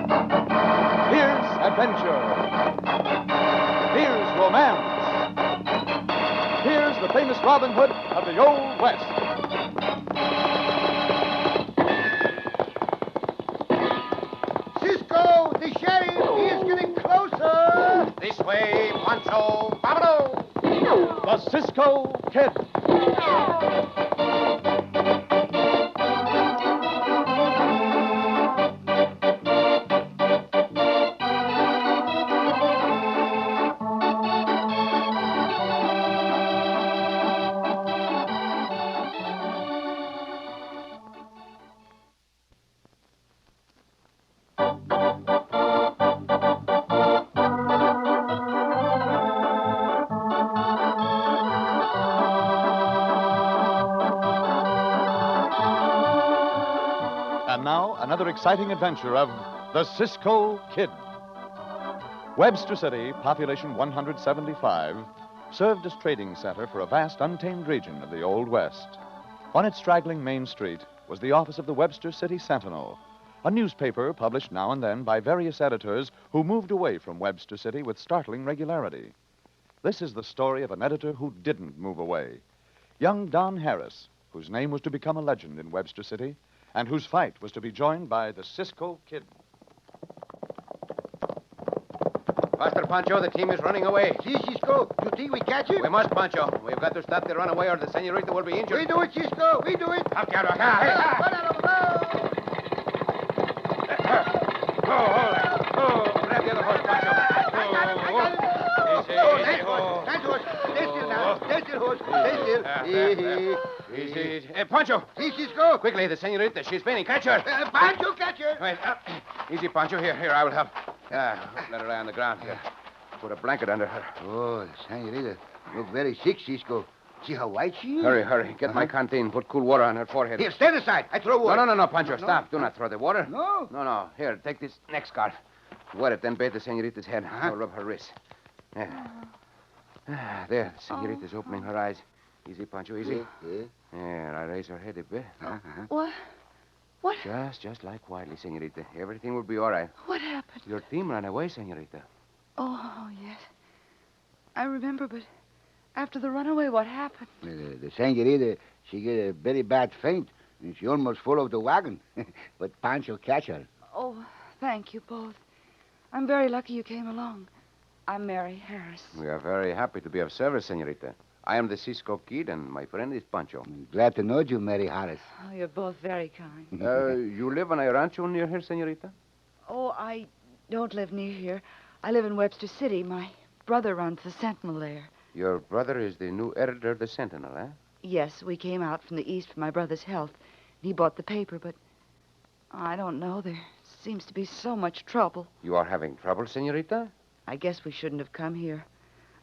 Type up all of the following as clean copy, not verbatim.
Here's adventure. Here's romance. Here's the famous Robin Hood of the Old West. Cisco, the sheriff, he is getting closer. This way, Pancho. Vámonos! The Cisco Kid. And now, another exciting adventure of the Cisco Kid. Webster City, population 175, served as trading center for a vast untamed region of the Old West. On its straggling main street was the office of the Webster City Sentinel, a newspaper published now and then by various editors who moved away from Webster City with startling regularity. This is the story of an editor who didn't move away. Young Don Harris, whose name was to become a legend in Webster City, and whose fight was to be joined by the Cisco Kid. Faster, Pancho. The team is running away. See, Cisco, you think we catch him? We must, Pancho. We've got to stop the runaway or the senorita will be injured. We do it, Cisco, we do it. Up, Carlos. Oh, grab the other horse, Pancho. Easy. Pancho. See, Cisco. Quickly, the senorita. She's fainting. Catch her. Pancho, catch her. Wait. Easy, Pancho. Here, I will help. Let her lie on the ground. Here. Put a blanket under her. Oh, the senorita look very sick, Cisco. See how white she is? Hurry. Get my canteen. Put cool water on her forehead. Here, stand aside. I throw water. No, Pancho. Stop. Do not throw the water. No. No. Here, take this neck scarf. Wet it, then bathe the senorita's head. I'll rub her wrist. There. There, the senorita's opening her eyes. Easy, Pancho, easy. Yeah. There, I raise her head a bit. What? Just lie quietly, senorita. Everything will be all right. What happened? Your team ran away, senorita. Oh, yes. I remember, but after the runaway, what happened? The senorita, she get a very bad faint, and she almost fall off the wagon. But Pancho catch her. Oh, thank you both. I'm very lucky you came along. I'm Mary Harris. We are very happy to be of service, senorita. I am the Cisco Kid, and my friend is Pancho. Glad to know you, Mary Harris. Oh, you're both very kind. You live on a rancho near here, senorita? Oh, I don't live near here. I live in Webster City. My brother runs the Sentinel there. Your brother is the new editor of the Sentinel, eh? Yes, we came out from the east for my brother's health. He bought the paper, but I don't know. There seems to be so much trouble. You are having trouble, senorita? I guess we shouldn't have come here.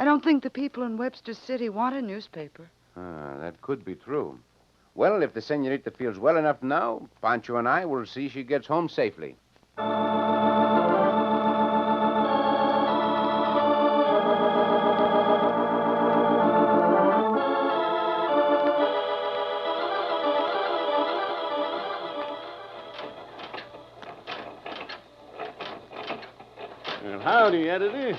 I don't think the people in Webster City want a newspaper. That could be true. Well, if the senorita feels well enough now, Pancho and I will see she gets home safely. Well, howdy, editor.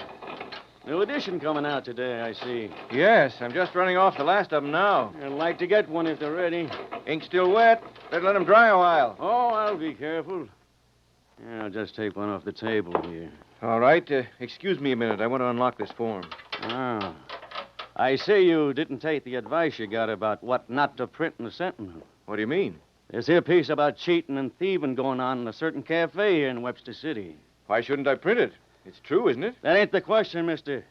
New edition coming out today, I see. Yes, I'm just running off the last of them now. I'd like to get one if they're ready. Ink's still wet. Better let them dry a while. Oh, I'll be careful. Yeah, I'll just take one off the table here. All right. Excuse me a minute. I want to unlock this form. Ah. I see you didn't take the advice you got about what not to print in the Sentinel. What do you mean? There's here a piece about cheating and thieving going on in a certain cafe here in Webster City. Why shouldn't I print it? It's true, isn't it? That ain't the question, mister.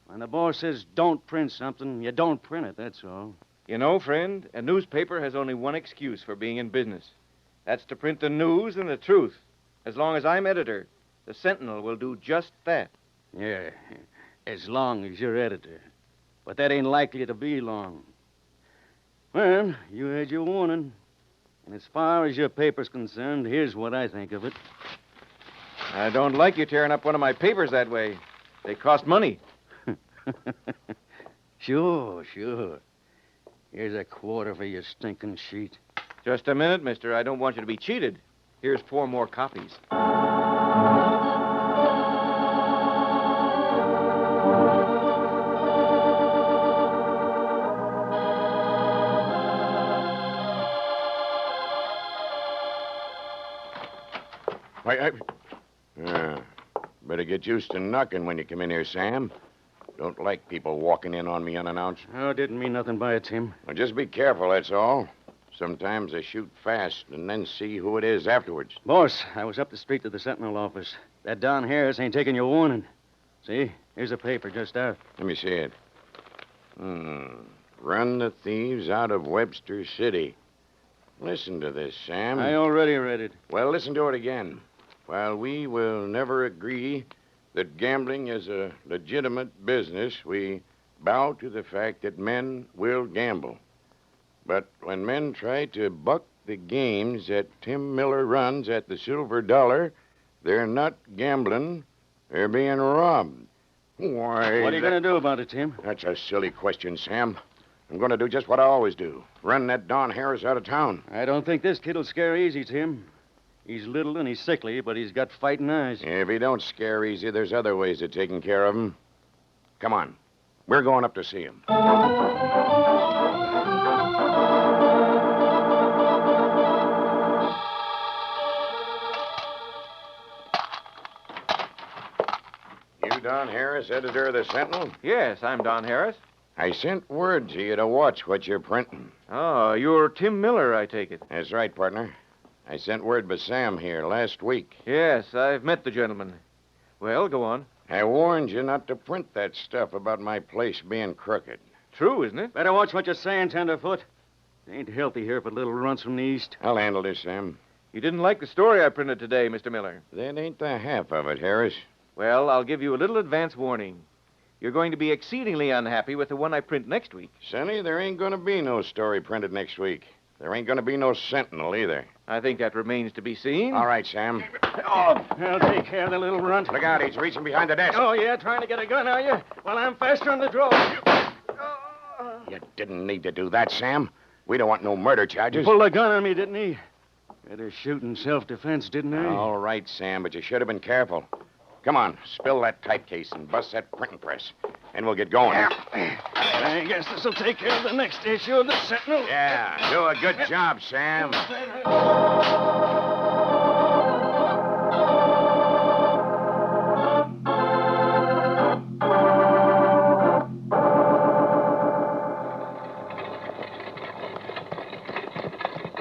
When the boss says don't print something, you don't print it, that's all. You know, friend, a newspaper has only one excuse for being in business. That's to print the news and the truth. As long as I'm editor, the Sentinel will do just that. Yeah, as long as you're editor. But that ain't likely to be long. Well, you had your warning. And as far as your paper's concerned, here's what I think of it. I don't like you tearing up one of my papers that way. They cost money. Sure. Here's a quarter for your stinking sheet. Just a minute, mister. I don't want you to be cheated. Here's 4 more copies. Better get used to knocking when you come in here, Sam. Don't like people walking in on me unannounced. Oh, didn't mean nothing by it, Tim. Well, just be careful, that's all. Sometimes I shoot fast and then see who it is afterwards. Boss, I was up the street to the Sentinel office. That Don Harris ain't taking your warning. See? Here's a paper just out. Let me see it. Run the thieves out of Webster City. Listen to this, Sam. I already read it. Well, listen to it again. While we will never agree that gambling is a legitimate business, we bow to the fact that men will gamble. But when men try to buck the games that Tim Miller runs at the Silver Dollar, they're not gambling, they're being robbed. Why... What are you going to do about it, Tim? That's a silly question, Sam. I'm going to do just what I always do. Run that Don Harris out of town. I don't think this kid'll scare easy, Tim. He's little and he's sickly, but he's got fighting eyes. If he don't scare easy, there's other ways of taking care of him. Come on. We're going up to see him. You Don Harris, editor of the Sentinel? Yes, I'm Don Harris. I sent word to you to watch what you're printing. Oh, you're Tim Miller, I take it. That's right, partner. I sent word by Sam here last week. Yes, I've met the gentleman. Well, go on. I warned you not to print that stuff about my place being crooked. True, isn't it? Better watch what you're saying, Tenderfoot. It ain't healthy here for little runts from the east. I'll handle this, Sam. You didn't like the story I printed today, Mr. Miller. That ain't the half of it, Harris. Well, I'll give you a little advance warning. You're going to be exceedingly unhappy with the one I print next week. Sonny, there ain't going to be no story printed next week. There ain't going to be no Sentinel either. I think that remains to be seen. All right, Sam. Oh, I'll take care of the little runt. Look out, he's reaching behind the desk. Oh, yeah, trying to get a gun, are you? Well, I'm faster on the draw. You didn't need to do that, Sam. We don't want no murder charges. Pulled a gun on me, didn't he? Better shoot in self-defense, didn't I? All right, Sam, but you should have been careful. Come on, spill that type case and bust that printing press, and we'll get going. I guess this'll take care of the next issue of the Sentinel. Yeah, do a good job, Sam.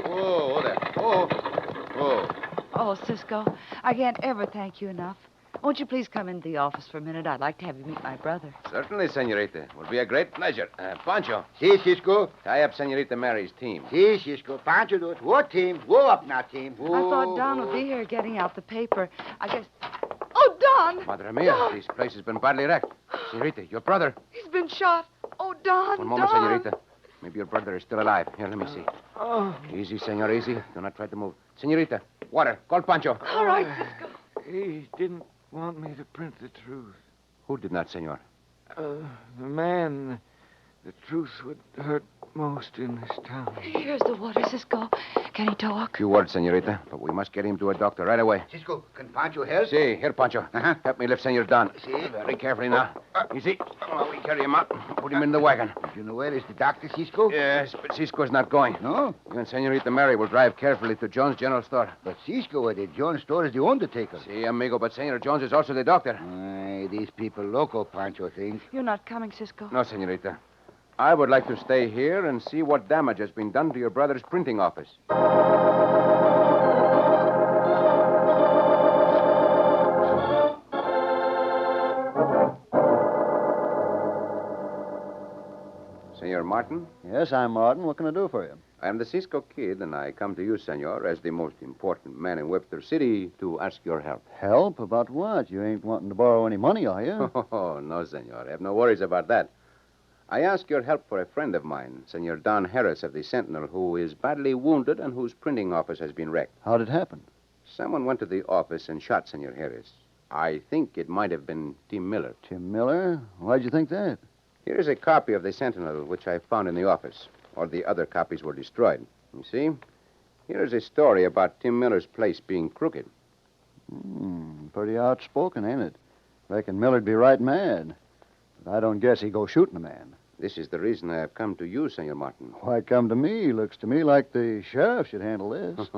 Whoa, there. Whoa. Whoa. Oh, Cisco, I can't ever thank you enough. Won't you please come into the office for a minute? I'd like to have you meet my brother. Certainly, senorita. Would be a great pleasure. Pancho, Si, Cisco. tie up Senorita Mary's team. Si, Cisco. Pancho do it. What team? Whoa up now, team. I thought Don would be here getting out the paper. I guess... Oh, Don! Madre mia, Don! this place has been badly wrecked. Senorita, your brother. He's been shot. Oh, Don, One moment, Don. senorita. Maybe your brother is still alive. Here, let me see. Oh, Easy, senor, easy. Do not try to move. Senorita, water. Call Pancho. All right, Cisco. he didn't want me to print the truth. Who did not, senor? The man, the truth would hurt most in this town. Here's the water, Cisco. Can he talk? Few words, senorita, but we must get him to a doctor right away. Cisco, can Pancho help? See, here, Pancho. Uh-huh. Help me lift Senor Don. See? Very carefully now. Easy. Oh, we carry him out. Put him in the wagon. You know where is the doctor, Cisco? Yes, but Cisco's not going. No? You and Senorita Mary will drive carefully to Jones' General Store. But Cisco at the John store is the undertaker. See, amigo, but Senor Jones is also the doctor. Aye, these people loco, Pancho thinks. You're not coming, Cisco? No, senorita. I would like to stay here and see what damage has been done to your brother's printing office. Senor Martin, Yes, I'm Martin. What can I do for you? I am the Cisco Kid, and I come to you, senor, as the most important man in Webster City, to ask your help. Help? About what? You ain't wanting to borrow any money, are you? Oh, no, senor. I have no worries about that. I ask your help for a friend of mine, Senor Don Harris of the Sentinel, who is badly wounded and whose printing office has been wrecked. How'd it happen? Someone went to the office and shot Senor Harris. I think it might have been Tim Miller. Tim Miller? Why'd you think that? Here is a copy of the Sentinel, which I found in the office. All the other copies were destroyed. You see? Here is a story about Tim Miller's place being crooked. Pretty outspoken, ain't it? Reckon Miller'd be right mad. But I don't guess he'd go shooting a man. This is the reason I have come to you, Senor Martin. Why come to me? Looks to me like the sheriff should handle this.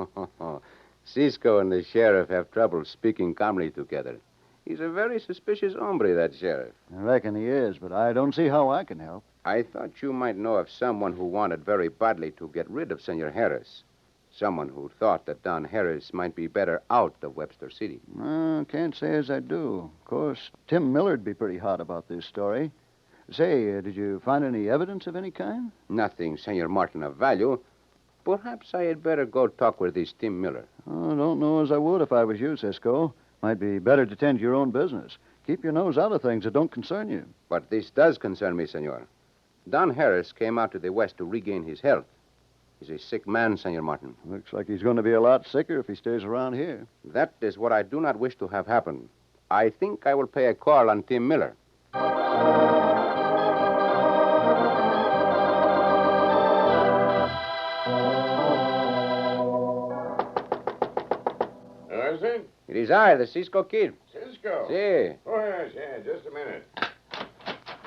Cisco and the sheriff have trouble speaking calmly together. He's a very suspicious hombre, that sheriff. I reckon he is, but I don't see how I can help. I thought you might know of someone who wanted very badly to get rid of Senor Harris. Someone who thought that Don Harris might be better out of Webster City. Can't say as I do. Of course, Tim Miller'd be pretty hot about this story. Say, did you find any evidence of any kind? Nothing, Senor Martin, of value. Perhaps I had better go talk with this Tim Miller. Oh, don't know as I would if I was you, Cisco. Might be better to tend to your own business. Keep your nose out of things that don't concern you. But this does concern me, Senor. Don Harris came out to the west to regain his health. He's a sick man, Senor Martin. Looks like he's going to be a lot sicker if he stays around here. That is what I do not wish to have happen. I think I will pay a call on Tim Miller. Is it? It is I, the Cisco Kid. Cisco? Si. Oh, yes, just a minute.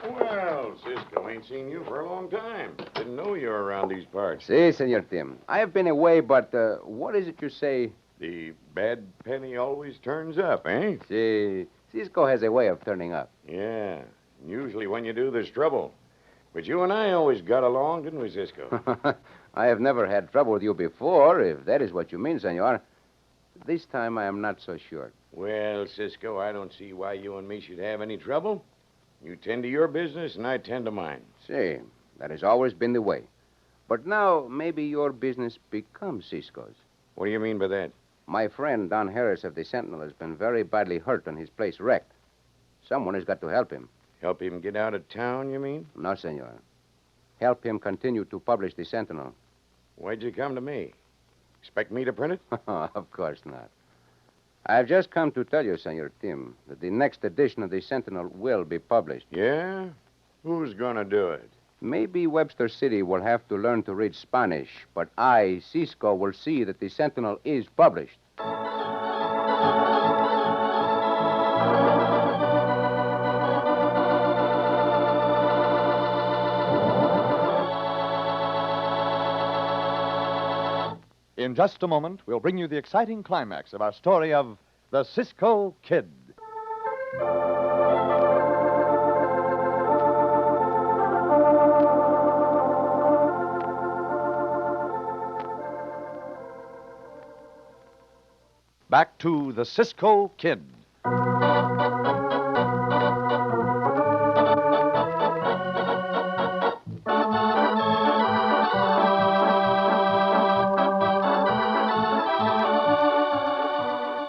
Well, Cisco, ain't seen you for a long time. Didn't know you were around these parts. Si, Senor Tim. I have been away, but what is it you say? The bad penny always turns up, eh? Si. Cisco has a way of turning up. Yeah. Usually when you do, there's trouble. But you and I always got along, didn't we, Cisco? I have never had trouble with you before, if that is what you mean, Senor. This time I am not so sure. Well, Cisco, I don't see why you and me should have any trouble. You tend to your business, and I tend to mine. Si, that has always been the way. But now, maybe your business becomes Cisco's. What do you mean by that? My friend, Don Harris of the Sentinel, has been very badly hurt and his place wrecked. Someone has got to help him. Help him get out of town, you mean? No, Senor. Help him continue to publish the Sentinel. Why'd you come to me? Expect me to print it? Of course not. I've just come to tell you, Senor Tim, that the next edition of the Sentinel will be published. Yeah? Who's gonna do it? Maybe Webster City will have to learn to read Spanish, but I, Cisco, will see that the Sentinel is published. In just a moment, we'll bring you the exciting climax of our story of the Cisco Kid. Back to the Cisco Kid.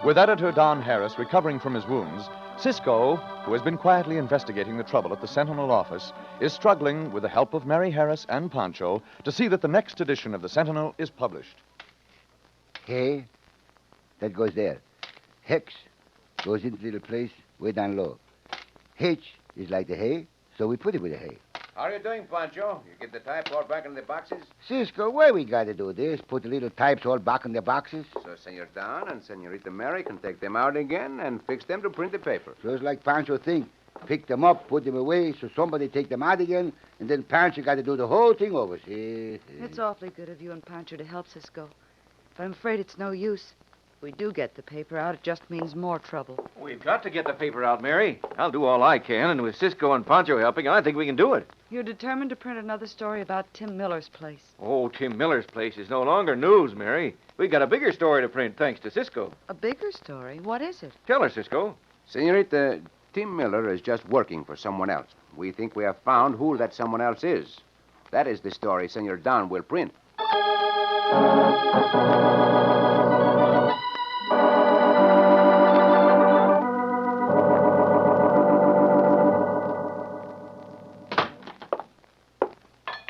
With editor Don Harris recovering from his wounds, Cisco, who has been quietly investigating the trouble at the Sentinel office, is struggling with the help of Mary Harris and Pancho to see that the next edition of the Sentinel is published. Hay, that goes there. Hex goes into the little place way down low. H is like the hay, so we put it with the hay. How are you doing, Pancho? You get the type all back in the boxes? Cisco, why we got to do this? Put the little types all back in the boxes? So Senor Don and Senorita Mary can take them out again and fix them to print the paper. Just like Pancho think. Pick them up, put them away, so somebody take them out again, and then Pancho got to do the whole thing over. See? It's awfully good of you and Pancho to help Cisco. But I'm afraid it's no use. If we do get the paper out, it just means more trouble. We've got to get the paper out, Mary. I'll do all I can, and with Cisco and Pancho helping, I think we can do it. You're determined to print another story about Tim Miller's place. Oh, Tim Miller's place is no longer news, Mary. We got a bigger story to print, thanks to Cisco. A bigger story? What is it? Tell her, Cisco. Senorita, Tim Miller is just working for someone else. We think we have found who that someone else is. That is the story Senor Don will print.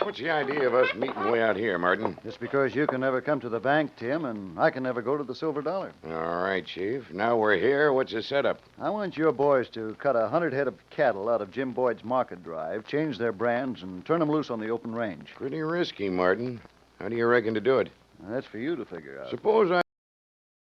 What's the idea of us meeting way out here, Martin? Just because you can never come to the bank, Tim, and I can never go to the Silver Dollar. All right, Chief. Now we're here. What's the setup? I want your boys to cut 100 head of cattle out of Jim Boyd's market drive, change their brands, and turn them loose on the open range. Pretty risky, Martin. How do you reckon to do it? That's for you to figure out. Suppose I